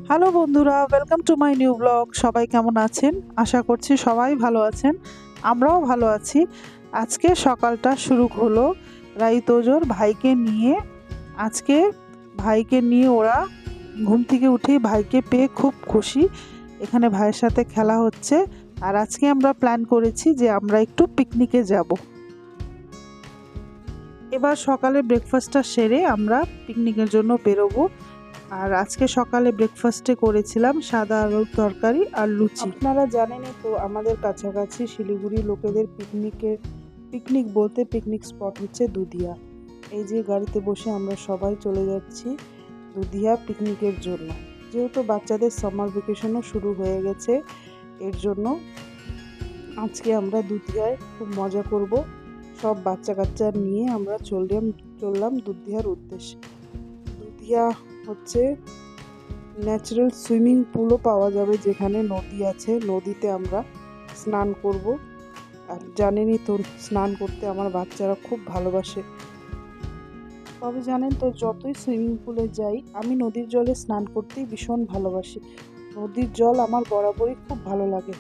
Hello বন্ধুরা, welcome to my new blog. সবাই কেমন আছেন? আশা করছি সবাই ভালো আছেন। আমরাও ভালো আছি। আজকে সকালটা শুরু হলো রাইতোজোর ভাইকে নিয়ে। আজকে ভাইকে নিয়ে ওরা ঘুম থেকে উঠেই ভাইকে পেয়ে খুব খুশি। এখানে ভাইয়ের সাথে খেলা হচ্ছে। আর আজকে আমরা প্ল্যান করেছি যে আমরা একটু পিকনিকে যাব। এবার সকালে ব্রেকফাস্টটা সেরে আমরা পিকনিকের জন্য বেরোবো। আর আজকে সকালে ব্রেকফাস্টে করেছিলাম সাদা আলুর তরকারি আর লুচি। আপনারা জানেনই তো আমাদের কাছাকাছি শিলিগুড়ি লোকেদের পিকনিক বলতে পিকনিক স্পট হচ্ছে দুধিয়া। এই যে গাড়িতে বসে আমরা সবাই চলে যাচ্ছি দুধিয়া পিকনিকের জন্য। যেহেতু বাচ্চাদের সামার ভ্যাকেশনও শুরু হয়ে গেছে, এর জন্য আজকে আমরা দুধিয়ায় খুব মজা করব। সব বাচ্চা কাচ্চা নিয়ে আমরা চললাম দুধিয়ার উদ্দেশ্যে। দুধিয়া হচ্ছে ন্যাচারাল সুইমিং পুলও পাওয়া যাবে, যেখানে নদী আছে। নদীতে আমরা স্নান করব। আর জানেনই তো স্নান করতে আমার বাচ্চারা খুব ভালোবাসে। তবে জানেন তো, যতই সুইমিং পুলে যাই আমি নদীর জলে স্নান করতেই ভীষণ ভালোবাসি। নদীর জল আমার বরাবরই খুব ভালো লাগে।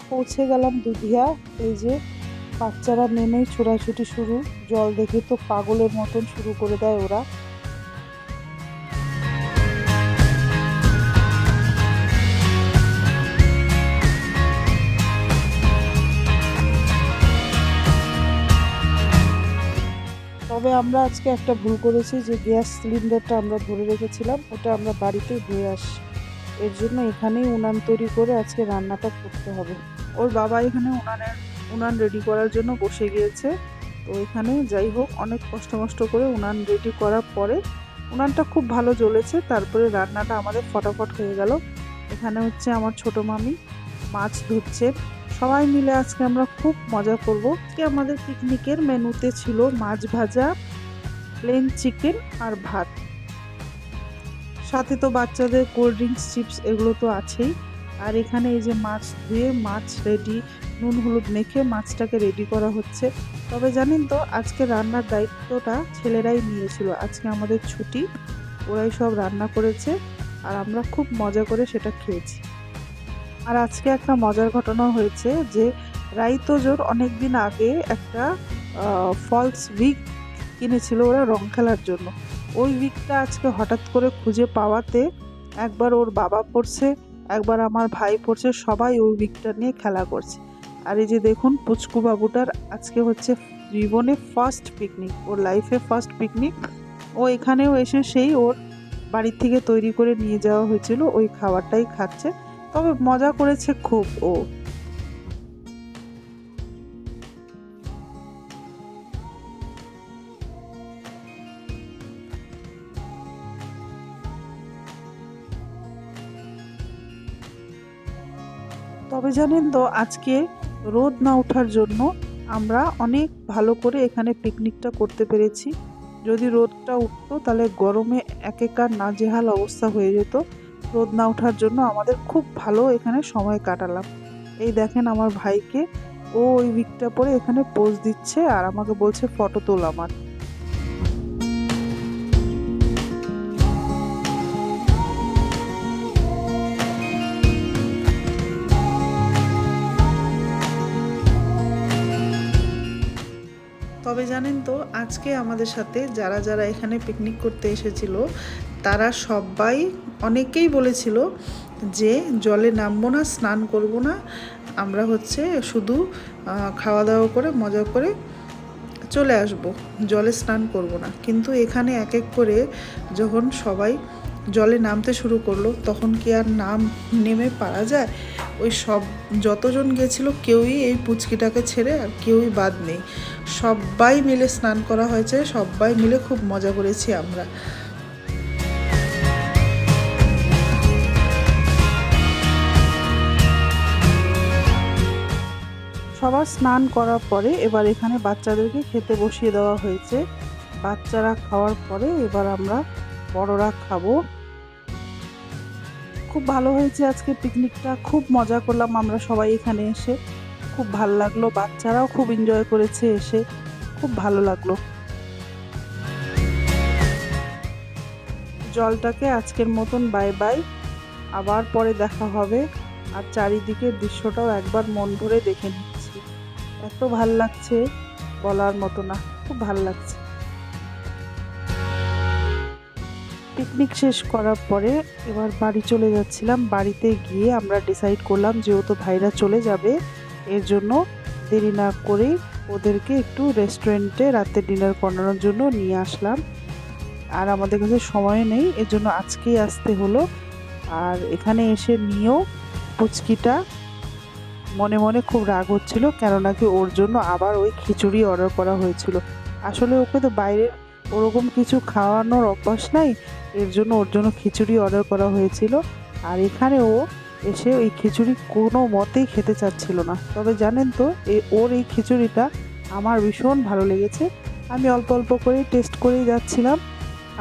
পৌঁছে গেলাম দুধিয়া। এই যে বাচ্চারা নেমেই ছোটাছুটি শুরু। জল দেখে তো পাগলের মতন শুরু করে দেয় ওরা। তবে আমরা আজকে একটা ভুল করেছি, যে গ্যাস সিলিন্ডারটা আমরা ধরে রেখেছিলাম, ওটা আমরা বাড়িতেই ধুয়ে আসি। এর জন্য এখানেই উনান তৈরি করে আজকে রান্নাটা করতে হবে। ওর বাবা এখানে উনান রেডি করার জন্য বসে গিয়েছে। তো এখানে যাই হোক অনেক কষ্ট করে উনান রেডি করার পরে উনানটা খুব ভালো জ্বলেছে। তারপরে রান্নাটা আমাদের ফটাফট হয়ে গেল। এখানে হচ্ছে আমার ছোট মামি মাছ ধুচ্ছে। সবাই মিলে আজকে আমরা খুব মজা করব। আজকে আমাদের পিকনিকের মেনুতে ছিল মাছ ভাজা, প্লেন চিকেন আর ভাত। সাথে তো বাচ্চাদের কোল্ড ড্রিঙ্কস, চিপস এগুলো তো আছেই। আর এখানে এই যে মাছ ধুয়ে মাছ রেডি, নুন হলুদ মেখে মাছটাকে রেডি করা হচ্ছে। তবে জানেন তো, আজকে রান্নার দায়িত্বটা ছেলেরাই নিয়েছিল। আজকে আমাদের ছুটি, ওরাই সব রান্না করেছে। আর আমরা খুব মজা করে সেটা খেয়েছি। আর আজকে একটা মজার ঘটনা হয়েছে, যে রাইতোজোর অনেক দিন আগে একটা ফলস উইগ কিনেছিল ওরা রং খেলার জন্য। ওই উইগটা আজকে হঠাৎ করে খুঁজে পাওয়াতে একবার ওর বাবা পড়ছে, একবার আমার ভাই পড়ছে, সবাই ওই উইগটা নিয়ে খেলা করছে। আর এই যে দেখুন, পুচকু বাবুটার আজকে হচ্ছে জীবনে ফার্স্ট পিকনিক, ওর লাইফে ফার্স্ট পিকনিক। ও এখানেও এসে সেই ওর বাড়ির থেকে তৈরি করে নিয়ে যাওয়া হয়েছিল ওই খাবারটাই খাচ্ছে। তবে মজা করেছে খুব ও। তবে জানেন তো, আজকে রোদ না ওঠার জন্য আমরা অনেক ভালো করে এখানে পিকনিকটা করতে পেরেছি। যদি রোদটা উঠতো তাহলে গরমে একেকার নাজেহাল অবস্থা হয়ে যেত। রোদ না ওঠার জন্য আমাদের খুব ভালো এখানে সময় কাটালাম। এই দেখেন আমার ভাইকে, ও ওই উইকটা পরে এখানে পোজ দিচ্ছে আর আমাকে বলছে ফটো তোল আমার। তবে জানেন তো, আজকে আমাদের সাথে যারা যারা এখানে পিকনিক করতে এসেছিল, তারা সবাই অনেকেই বলেছিল যে জলে নামবো না, স্নান করব না, আমরা হচ্ছে শুধু খাওয়া দাওয়া করে মজা করে চলে আসব, জলে স্নান করব না। কিন্তু এখানে এক এক করে যখন সবাই জলে নামতে শুরু করলো, তখন কি আর নেমে পারা যায়? ওই সব যতজন গেছিল কেউই এই পুচকিটাকে ছেড়ে আর কেউই বাদ নেই। সবাই মিলে স্নান করা হয়েছে, সবাই মিলে খুব মজা করেছি আমরা। সবার স্নান করার পরে এবার এখানে বাচ্চাদেরকে খেতে বসিয়ে দেওয়া হয়েছে। বাচ্চারা খাওয়ার পরে এবার আমরা বড়রা খাবো। খুব ভালো হয়েছে আজকে পিকনিকটা, খুব মজা করলাম আমরা সবাই এখানে এসে। খুব ভালো লাগলো, বাচ্চারাও খুব এনজয় করেছে এসে, খুব ভালো লাগলো। জলটাকে আজকের মতন বাই বাই, আবার পরে দেখা হবে। আর চারিদিকের দৃশ্যটাও একবার মন ভরে দেখে নিচ্ছি। এত ভাল লাগছে বলার মতো না, খুব ভাল লাগছে। পিকনিক শেষ করার পরে এবার বাড়ি চলে যাচ্ছিলাম। বাড়িতে গিয়ে আমরা ডিসাইড করলাম যেহেতু ভাইরা চলে যাবে, এর জন্য দেরি না করেই ওদেরকে একটু রেস্টুরেন্টে রাতে ডিনার করানোর জন্য নিয়ে আসলাম। আর আমাদের কাছে সময় নেই, এর জন্য আজকেই আসতে হলো। আর এখানে এসে নিয়েও পুচকিটা মনে মনে খুব রাগ হচ্ছিল, কেন নাকি ওর জন্য আবার ওই খিচুড়ি অর্ডার করা হয়েছিল। আসলে ওকে তো বাইরের ওরকম কিছু খাওয়ানোর অভ্যাস নাই, এর জন্য ওর জন্য খিচুড়ি অর্ডার করা হয়েছিল। আর এখানে ও এসে ওই খিচুড়ি কোনো মতেই খেতে চাচ্ছিল না। তবে জানেন তো, ওর এই খিচুড়িটা আমার ভীষণ ভালো লেগেছে। আমি অল্প অল্প করে টেস্ট করেই যাচ্ছিলাম,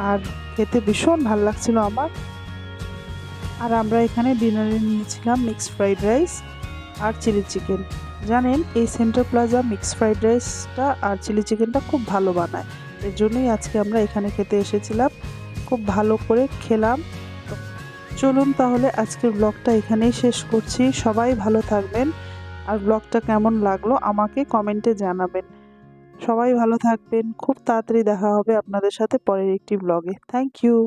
আর খেতে ভীষণ ভালো লাগছিল আমার। আর আমরা এখানে ডিনারে নিয়েছিলাম মিক্সড ফ্রাইড রাইস আর চিলি চিকেন। জানেন, এই সেন্টার প্লাজা মিক্সড ফ্রাইড রাইসটা আর চিলি চিকেনটা খুব ভালো বানায়, এর জন্যই আজকে আমরা এখানে খেতে এসেছিলাম। খুব ভালো করে খেলাম। চলুন তাহলে আজকের ব্লগটা এখানেই শেষ করছি। সবাই ভালো থাকবেন, আর ব্লগটা কেমন লাগলো আমাকে কমেন্টে জানাবেন। সবাই ভালো থাকবেন। খুব তাড়াতাড়ি দেখা হবে আপনাদের সাথে পরের একটি ব্লগে। Thank you.